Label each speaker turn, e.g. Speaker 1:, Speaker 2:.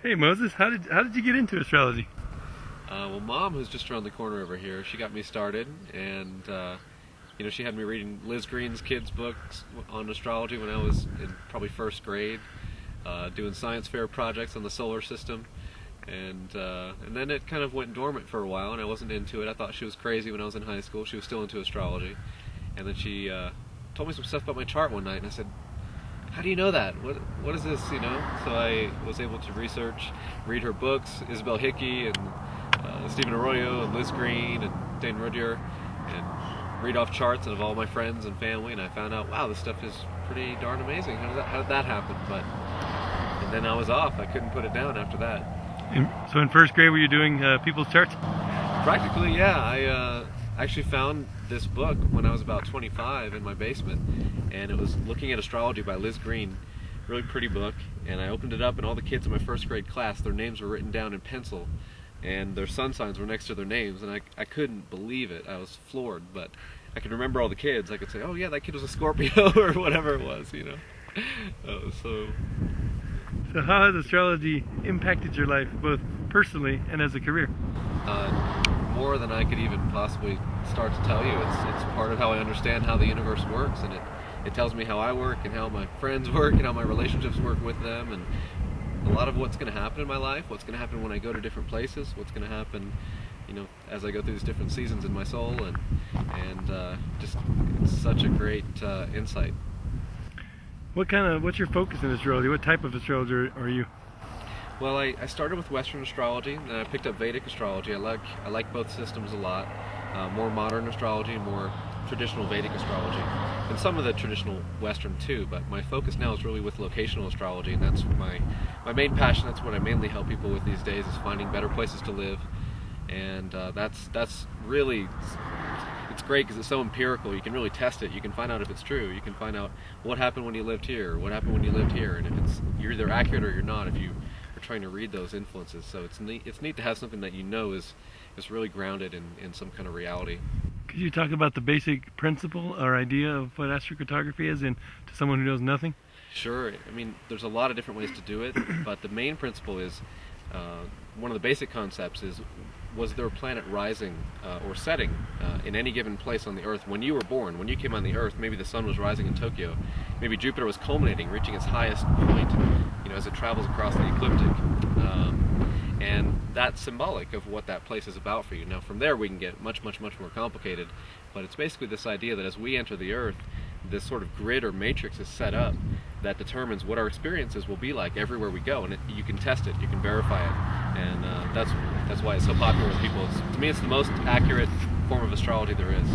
Speaker 1: Hey Moses, how did you get into astrology?
Speaker 2: Well, Mom, who's just around the corner over here, she got me started, and she had me reading Liz Green's kids' books on astrology when I was in probably first grade, doing science fair projects on the solar system, and then it kind of went dormant for a while, and I wasn't into it. I thought she was crazy when I was in high school. She was still into astrology, and then she told me some stuff about my chart one night, and I said, "How do you know that? What is this?" So I was able to read her books, Isabel Hickey and Stephen Arroyo and Liz Green and Dane Rudier, and read off charts of all my friends and family, and I found out, wow, this stuff is pretty darn amazing. How did that happen? And then I was off. I couldn't put it down after that.
Speaker 1: So in first grade, were you doing people's charts?
Speaker 2: Practically, yeah. I actually found this book when I was about 25 in my basement, and it was Looking at Astrology by Liz Green. Really pretty book, and I opened it up, and all the kids in my first grade class, their names were written down in pencil, and their sun signs were next to their names, and I couldn't believe it. I was floored, but I could remember all the kids. I could say, oh yeah, that kid was a Scorpio, or whatever it was, So
Speaker 1: how has astrology impacted your life, both personally and as a career?
Speaker 2: More than I could even possibly start to tell you. It's part of how I understand how the universe works, and it tells me how I work and how my friends work and how my relationships work with them, and a lot of what's going to happen in my life, what's going to happen when I go to different places, what's going to happen, as I go through these different seasons in my soul, and just it's such a great insight.
Speaker 1: What's your focus in astrology? What type of astrologer are you?
Speaker 2: Well, I started with Western astrology, and I picked up Vedic astrology. I like both systems a lot. More modern astrology, more traditional Vedic astrology, and some of the traditional Western too, but my focus now is really with locational astrology, and that's my main passion. That's what I mainly help people with these days, is finding better places to live, and that's really, it's great because it's so empirical. You can really test it. You can find out if it's true. You can find out what happened when you lived here, or what happened when you lived here, and if you're either accurate or you're not, if you are trying to read those influences. So it's neat to have something that is really grounded in some kind of reality.
Speaker 1: Could you talk about the basic principle or idea of what astrocartography is, and to someone who knows nothing?
Speaker 2: Sure. I mean, there's a lot of different ways to do it, but the main principle is, one of the basic concepts is, was there a planet rising or setting in any given place on the Earth when you were born? When you came on the Earth, maybe the sun was rising in Tokyo. Maybe Jupiter was culminating, reaching its highest point, as it travels across the ecliptic. And that's symbolic of what that place is about for you. Now from there we can get much, much, much more complicated, but it's basically this idea that as we enter the Earth, this sort of grid or matrix is set up that determines what our experiences will be like everywhere we go, and you can test it, you can verify it, and that's why it's so popular with people. To me, it's the most accurate form of astrology there is.